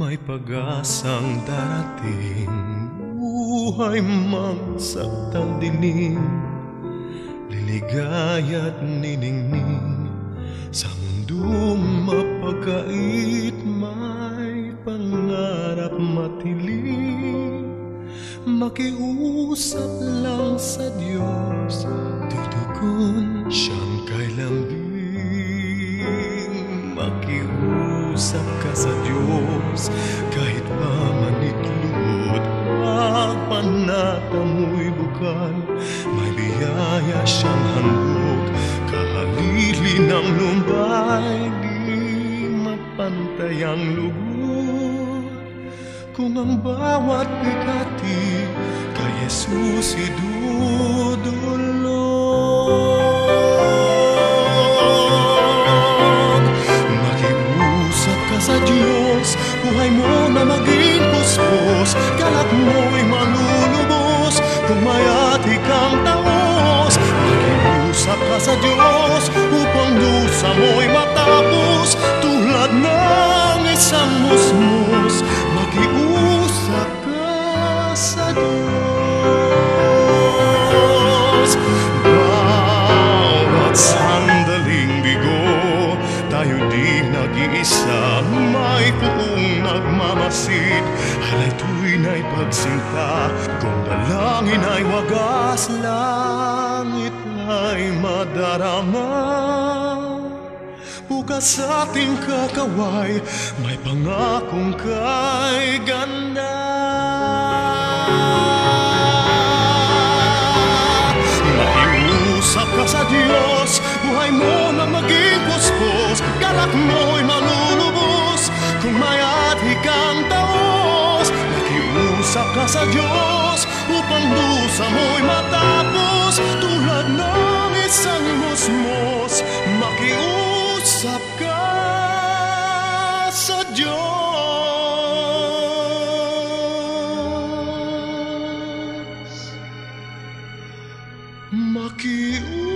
may pag-asang darating. Buhay magsaktan dilim, liligaya't niningning. Sa mundong mapagkait may pangarap matiling. Makiusap lang sa Diyos, tutugon siyang kay lambing. Makiusap ka sa Diyos, kahit pa manitlod. Pagpanata mo'y bukal, may biyaya siyang handog. Kahalili ng lumbay, di mapantay ang lugod. Kung ang bawat bigati kay Jesus idudulog. Makiusap ka sa Diyos, buhay mo na maging puspos. Galak mo'y malulubos kung mayati kang taos. Makiusap ka sa Diyos upang dusa mo'y matapos. Tulad ng isang musmos, makiusap ka sa Diyos. Bawat sandaling bigo, tayo di nag-iisa. May puong nagmamasid, halay tuwin ay pagsinta. Kung dalangin ay wagas, langit ay madarama. Bukas sa ating kakaway, may pangakong kay ganda. Makiusap ka sa Diyos, buhay mo na maging puspos. Galak mo'y malulubos kung mayati kang taos. Makiusap ka sa Diyos upang dusa mo'y matapos. Tulad ng isang musmos, makiusap ka sa Diyos. Makiusap